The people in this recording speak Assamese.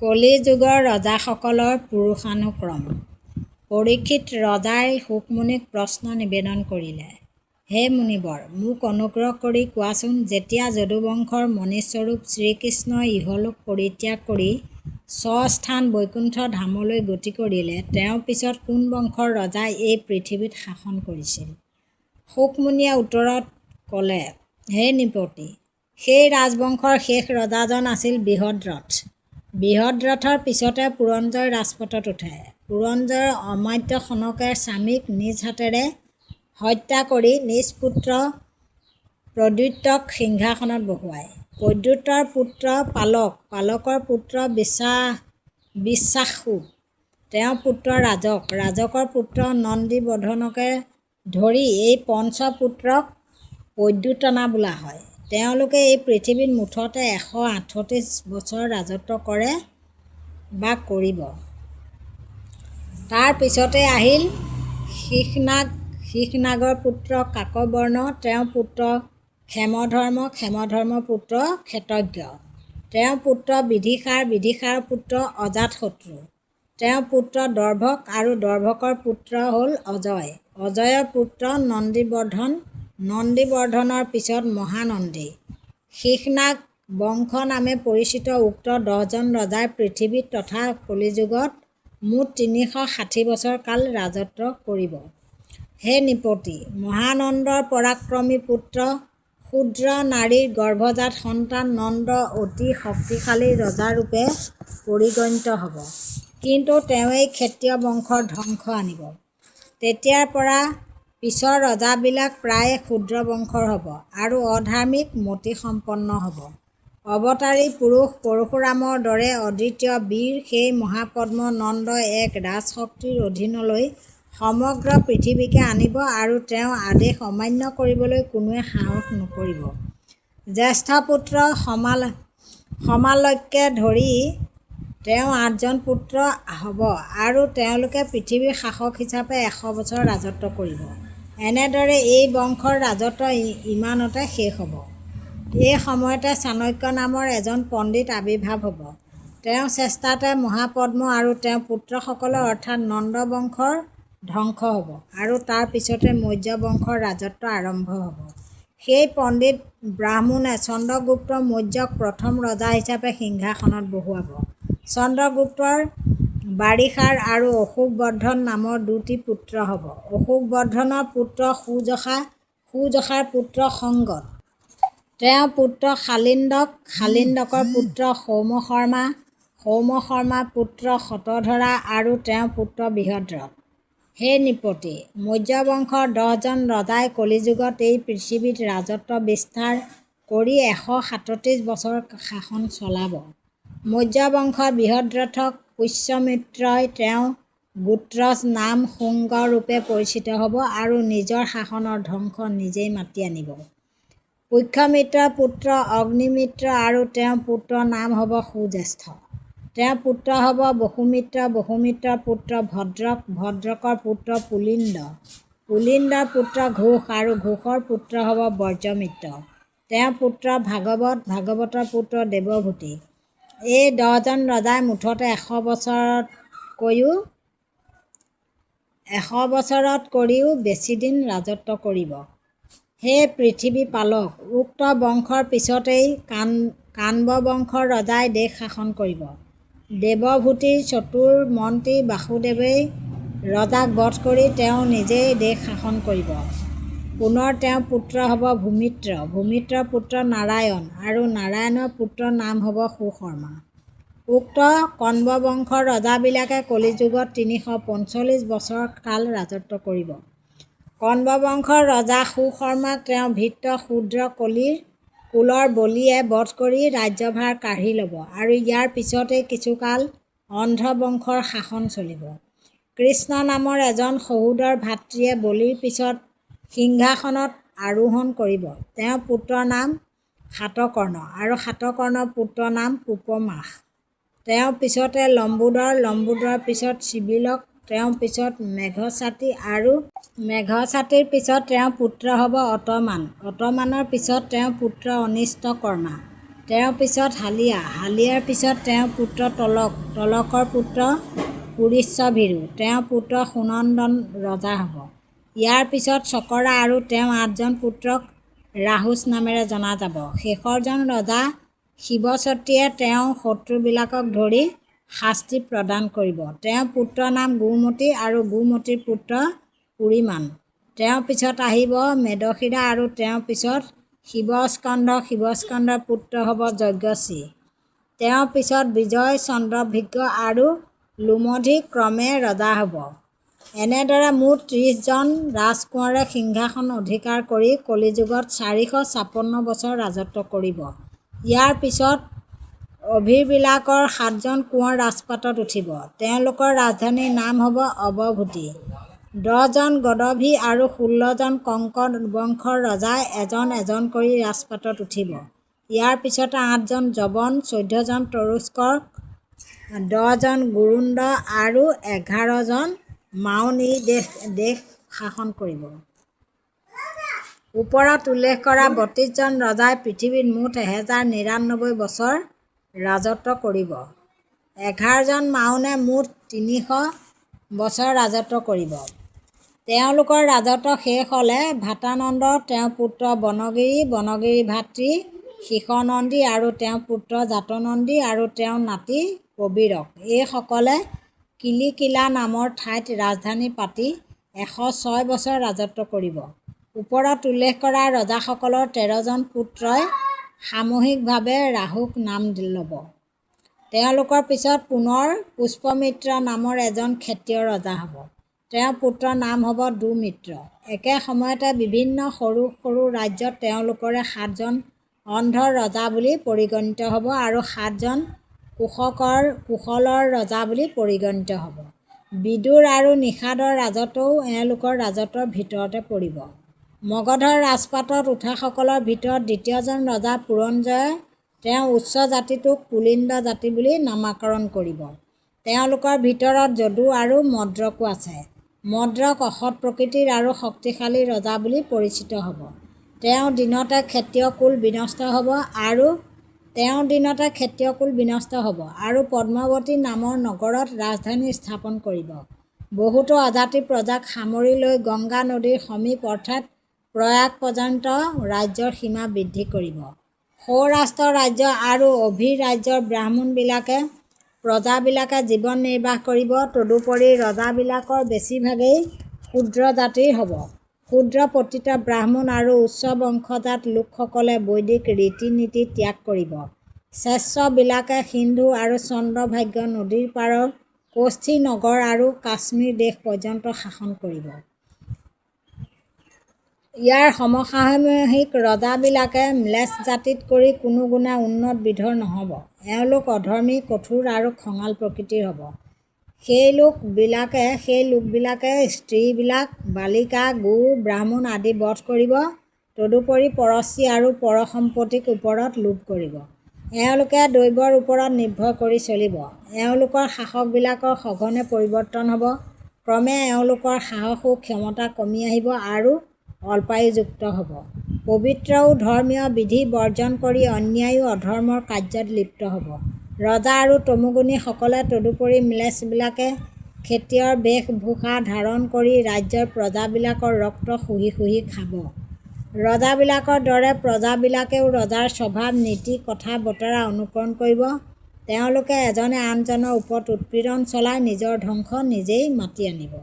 কলি যুগৰ ৰজাসকলৰ পুৰুষানুক্ৰম। পৰীক্ষিত ৰজাই শুকমুনিক প্ৰশ্ন নিবেদন কৰিলে, হে মুনিবৰ, মোক অনুগ্ৰহ কৰি কোৱাচোন, যেতিয়া যদুবংশৰ মণিস্বৰূপ শ্ৰীকৃষ্ণই ইহলোক পৰিত্যাগ কৰি স্বস্থান বৈকুণ্ঠ ধামলৈ গতি কৰিলে, তেওঁৰ পিছত কোন বংশৰ ৰজাই এই পৃথিৱীত শাসন কৰিছিল? শুকমুনিয়ে উত্তৰত ক'লে, হে নৃপতি, সেই ৰাজবংশৰ শেষ ৰজাজন আছিল বৃহদ্ৰথ। বৃহদ্ৰথৰ পিছতে পুৰঞ্জয় ৰাজপথত উঠে। পুৰঞ্জয়ৰ অমাত্য সনকে স্বামীক নিজ হাতেৰে হত্যা কৰি নিজ পুত্ৰ প্ৰদ্যুত্তক সিংহাসনত বহুৱায়। প্ৰদ্যুত্তৰ পুত্ৰ পালক, পালকৰ পুত্ৰ বিশ্বাসু, তেওঁৰ পুত্ৰ ৰাজক, ৰাজকৰ পুত্ৰ নন্দীবৰ্ধনকে ধৰি এই পঞ্চপুত্ৰক প্ৰদ্যুতনা বোলা হয়। তেওঁলোকে এই পৃথিৱীত মুঠতে 138 বছৰ ৰাজত্ব কৰে বা কৰিব। তাৰ পিছতে আহিল শিশনাগৰ পুত্ৰ কাকবৰ্ণ, তেওঁৰ পুত্ৰ ক্ষেমধৰ্ম, ক্ষেমধৰ্মৰ পুত্ৰ ক্ষেতজ্ঞ, তেওঁৰ পুত্ৰ বিদীষাৰ পুত্ৰ অজাতশত্ৰু, তেওঁৰ পুত্ৰ দৰ্ভক আৰু দৰ্ভকৰ পুত্ৰ হ'ল অজয়, অজয়ৰ পুত্ৰ নন্দীবৰ্ধন, নন্দীবৰ্ধনৰ পিছত মহানন্দী। শিশনাগ বংশ নামে পৰিচিত উক্ত 10জন ৰজাই পৃথিৱীত তথা কলিযুগত মুঠ 360 বছৰ কাল ৰাজত্ব কৰিব। হে নৃপতি, মহানন্দৰ পৰাক্ৰমী পুত্ৰ শূদ্ৰ নাৰীৰ গৰ্ভজাত সন্তান নন্দ অতি শক্তিশালী ৰজাৰূপে পৰিগণিত হ'ব, কিন্তু তেওঁৱেই ক্ষত্ৰিয় বংশৰ ধ্বংস আনিব। তেতিয়াৰ পৰা পিছৰ ৰজাবিলাক প্ৰায়ে ক্ষুদ্ৰ বংশৰ হ'ব আৰু অধাৰ্মিক মতিসম্পন্ন হ'ব। অৱতাৰী পুৰুষ পৰশুৰামৰ দৰে অদ্বিতীয় বীৰ সেই মহাপদ্ম নন্দই এক ৰাজশক্তিৰ অধীনলৈ সমগ্ৰ পৃথিৱীকে আনিব আৰু তেওঁৰ আদেশ অমান্য কৰিবলৈ কোনোৱে সাহস নকৰিব। জ্যেষ্ঠ পুত্ৰ সমালয়কে ধৰি তেওঁ 8জন পুত্ৰ হ'ব আৰু তেওঁলোকে পৃথিৱীৰ শাসক হিচাপে 100 বছৰ ৰাজত্ব কৰিব। এনেদৰে এই বংশৰ ৰাজত্ব ইমানতে শেষ হ'ব। এই সময়তে চাণক্য নামৰ এজন পণ্ডিত আৱিৰ্ভাৱ হ'ব। তেওঁৰ চেষ্টাতে মহাপদ্ম আৰু তেওঁৰ পুত্ৰসকলৰ অৰ্থাৎ নন্দ বংশৰ ধ্বংস হ'ব আৰু তাৰ পিছতে মৌৰ্য বংশৰ ৰাজত্ব আৰম্ভ হ'ব। সেই পণ্ডিত ব্ৰাহ্মণে চন্দ্ৰগুপ্ত মৌৰ্যক প্ৰথম ৰজা হিচাপে সিংহাসনত বহুৱাব। চন্দ্ৰগুপ্তৰ বাৰিষাৰ আৰু অশোকবৰ্ধন নামৰ 2টি পুত্ৰ হ'ব। অশোকবৰ্ধনৰ পুত্ৰ সুযশা, সুযশাৰ পুত্ৰ সংগত, তেওঁৰ পুত্ৰ শালিন্দক, শালিন্দকৰ পুত্ৰ সৌমশৰ্মা, সৌমশৰ্মাৰ পুত্ৰ শতধৰা আৰু তেওঁৰ পুত্ৰ বৃহদ্ৰথ। হে নৃপতি, মৌৰ্য বংশৰ 10জন ৰজাই কলিযুগত এই পৃথিৱীত ৰাজত্ব বিস্তাৰ কৰি 137 বছৰ শাসন চলাব। মৌৰ্য বংশৰ বৃহদ্ৰথক পুষ্যমিত্ৰই তেওঁৰ গোত্ৰজ নাম শুংগ ৰূপে পৰিচিত হ'ব আৰু নিজৰ শাসনৰ ধ্বংস নিজেই মাতি আনিব। পুষ্যমিত্ৰৰ পুত্ৰ অগ্নিমিত্ৰ আৰু তেওঁৰ পুত্ৰৰ নাম হ'ব সুজ্যেষ্ঠ, তেওঁৰ পুত্ৰ হ'ব বসুমিত্ৰ, বসুমিত্ৰৰ পুত্ৰ ভদ্ৰক, ভদ্ৰকৰ পুত্ৰ পুলিন্দ, পুলিন্দৰ পুত্ৰ ঘোষ আৰু ঘোষৰ পুত্ৰ হ'ব বজ্ৰমিত্ৰ, তেওঁৰ পুত্ৰ ভাগৱত, ভাগৱতৰ পুত্ৰ দেৱভূতি। এই 10জন ৰজাই মুঠতে 100 বছৰতকৰিও বেছি দিন ৰাজত্ব কৰিব। হে পৃথিৱী পালক, উক্ত বংশৰ পিছতেই কাণ্ব বংশৰ ৰজাই দেশ শাসন কৰিব। দেৱভূতিৰ চতুৰ মন্ত্ৰী বাসুদেৱেই ৰজাক বধ কৰি তেওঁ নিজেই দেশ শাসন কৰিব। পুনৰ তেওঁৰ পুত্ৰ হ'ব ভূমিত্ৰ, ভূমিত্ৰৰ পুত্ৰ নাৰায়ণ আৰু নাৰায়ণৰ পুত্ৰৰ নাম হ'ব সুশৰ্মা। উক্ত কণ্ব বংশৰ ৰজাবিলাকে কলিযুগত 345 বছৰ কাল ৰাজত্ব কৰিব। কণ্ব বংশৰ ৰজা সুশৰ্মাক তেওঁৰ ভৃত্য শূদ্ৰ কুলৰ বলিয়ে বধ কৰি ৰাজ্যভাৰ কাঢ়ি ল'ব আৰু ইয়াৰ পিছতেই কিছুকাল অন্ধ্ৰ বংশৰ শাসন চলিব। কৃষ্ণ নামৰ এজন সহোদৰ ভাতৃয়ে বলিৰ পিছত সিংহাসনত আৰোহণ কৰিব। তেওঁৰ পুত্ৰৰ নাম শাতকৰ্ণ আৰু শাতকৰ্ণৰ পুত্ৰৰ নাম পুপমাস। তেওঁৰ পিছতে লম্বোদৰ, লম্বোদৰৰ পিছত চিবিলক, তেওঁৰ পিছত মেঘচাটী আৰু মেঘচাটীৰ পিছত তেওঁৰ পুত্ৰ হ'ব অটমান, অটমানৰ পিছত তেওঁৰ পুত্ৰ অনিষ্টকৰ্মা, তেওঁৰ পিছত হালিয়া, হালিয়াৰ পিছত তেওঁৰ পুত্ৰ তলক, তলকৰ পুত্ৰ পুৰীশ্বভীৰু, তেওঁৰ পুত্ৰ সুনন্দন ৰজা হ'ব। ইয়াৰ পিছত চকৰা আৰু তেওঁ 8জন পুত্ৰক ৰাহুচ নামেৰে জনা যাব। শেষৰজন ৰজা শিৱচতীয়ে তেওঁৰ শত্ৰুবিলাকক ধৰি শাস্তি প্ৰদান কৰিব। তেওঁৰ পুত্ৰৰ নাম গোমতী আৰু গোমতীৰ পুত্ৰ পুৰীমান। তেওঁৰ পিছত আহিব মেদশিৰা আৰু তেওঁৰ পিছত শিৱস্কন্ধ, শিৱস্কন্ধৰ পুত্ৰ হ'ব যজ্ঞশ্ৰী। তেওঁৰ পিছত বিজয়, চন্দ্ৰভিজ্ঞ আৰু লোমধি ক্ৰমে ৰজা হ'ব। এনেদৰে মুঠ 30জন ৰাজকোঁৱৰে সিংহাসন অধিকাৰ কৰি কলিযুগত 456 বছৰ ৰাজত্ব কৰিব। ইয়াৰ পিছত অভিৰবিলাকৰ 7জন কোঁৱৰ ৰাজপাটত উঠিব। তেওঁলোকৰ ৰাজধানীৰ নাম হ'ব অৱভূতি। 10জন গদভী আৰু 16জন কঙ্ক বংশৰ ৰজাই এজন এজন কৰি ৰাজপাটত উঠিব। ইয়াৰ পিছতে 8জন যৱন, 14জন তৰুস্কৰ, 10জন গুৰুণ্ড আৰু 11জন মাওনী দেশ শাসন কৰিব। ওপৰত উল্লেখ কৰা 32জন ৰজাই পৃথিৱীত মুঠ 1099 বছৰ ৰাজত্ব কৰিব। 11জন মাওনে মুঠ 300 বছৰ ৰাজত্ব কৰিব। তেওঁলোকৰ ৰাজত্ব শেষ হ'লে ভাতানন্দ, তেওঁৰ পুত্ৰ বনগিৰি, বনগিৰিৰ ভাতৃ শিখনন্দী আৰু তেওঁৰ পুত্ৰ জাতনন্দী আৰু তেওঁৰ নাতি কবিৰক, এইসকলে কিলিকিলা নামৰ ঠাইত ৰাজধানী পাতি 106 বছৰ ৰাজত্ব কৰিব। ওপৰত উল্লেখ কৰা ৰজাসকলৰ 13জন পুত্ৰই সামূহিকভাৱে ৰাহুক নাম ল'ব। তেওঁলোকৰ পিছত পুনৰ পুষ্পমিত্ৰ নামৰ এজন ক্ষত্ৰিয় ৰজা হ'ব। তেওঁৰ পুত্ৰৰ নাম হ'ব দুমিত্ৰ। একে সময়তে বিভিন্ন সৰু সৰু ৰাজ্যত তেওঁলোকৰে 7জন অন্ধ ৰজা বুলি পৰিগণিত হ'ব আৰু 7জন কুশলৰ ৰজা বুলি পৰিগণিত হ'ব। বিদুৰ আৰু নিষাদৰ ৰাজত্বও এওঁলোকৰ ৰাজত্বৰ ভিতৰতে পৰিব। মগধৰ ৰাজপাটত উঠাসকলৰ ভিতৰত দ্বিতীয়জন ৰজা পুৰঞ্জয়ে তেওঁৰ উচ্চ জাতিটোক পুলিন্দ জাতি বুলি নামাকৰণ কৰিব। তেওঁলোকৰ ভিতৰত যদু আৰু মদ্ৰকো আছে। মদ্ৰক অসৎ প্ৰকৃতিৰ আৰু শক্তিশালী ৰজা বুলি পৰিচিত হ'ব। তেওঁৰ দিনতে ক্ষত্ৰিয় কুল বিনষ্ট হ'ব আৰু পদ্মাৱতী নামৰ নগৰত ৰাজধানী স্থাপন কৰিব। বহুতো অজাতি প্ৰজাক সামৰি লৈ গংগা নদীৰ সমীপ অৰ্থাৎ প্ৰয়াগ পৰ্যন্ত ৰাজ্যৰ সীমা বৃদ্ধি কৰিব। সৌৰাষ্ট্ৰ ৰাজ্য আৰু অভিৰ ৰাজ্যৰ প্ৰজাবিলাকে জীৱন নিৰ্বাহ কৰিব। তদুপৰি ৰজাবিলাকৰ বেছিভাগেই ক্ষুদ্ৰ জাতিৰ হ'ব। ক্ষুদ্ৰ পতিত ব্ৰাহ্মণ আৰু উচ্চ বংশজাত লোকসকলে বৈদিক ৰীতি নীতি ত্যাগ কৰিব। শ্লেষবিলাকে সিন্ধু আৰু চন্দ্ৰভাগ্য নদীৰ পাৰৰ কষ্ঠী নগৰ আৰু কাশ্মীৰ দেশ পৰ্যন্ত শাসন কৰিব। ইয়াৰ সমসাময়িক ৰজাবিলাকে ম্লেচ্ছ জাতিত কৰি কোনো গুণে উন্নত বিধৰ নহ'ব। এওঁলোক অধৰ্মী, কঠোৰ আৰু খঙাল প্ৰকৃতিৰ হ'ব। সেই লোকবিলাকে স্ত্ৰীবিলাক, বালিকা, গো, ব্ৰাহ্মণ আদি বধ কৰিব। তদুপৰি পৰশ্ৰী আৰু পৰসম্পত্তিক ওপৰত লোভ কৰিব। এওঁলোকে দৈৱৰ ওপৰত নিৰ্ভৰ কৰি চলিব। এওঁলোকৰ শাসকবিলাকৰ সঘনে পৰিৱৰ্তন হ'ব। ক্ৰমে এওঁলোকৰ সাহস ও ক্ষমতা কমি আহিব আৰু অল্পায়ুযুক্ত হ'ব। পবিত্ৰ ও ধৰ্মীয় বিধি বৰ্জন কৰি অন্যায় ও অধৰ্মৰ কাৰ্যত লিপ্ত হ'ব। ৰজা আৰু তমোগুণীসকলে তদুপৰি ম্লেচ্ছবিলাকে ক্ষত্ৰিয়ৰ বেশভূষা ধাৰণ কৰি ৰাজ্যৰ প্ৰজাবিলাকৰ ৰক্ত শুহি শুহি খাব। ৰজাবিলাকৰ দৰে প্ৰজাবিলাকেও ৰজাৰ স্বভাৱ, নীতি, কথা বতৰা অনুকৰণ কৰিব। তেওঁলোকে এজনে আনজনৰ ওপৰত উৎপীড়ন চলাই নিজৰ ধ্বংস নিজেই মাতি আনিব।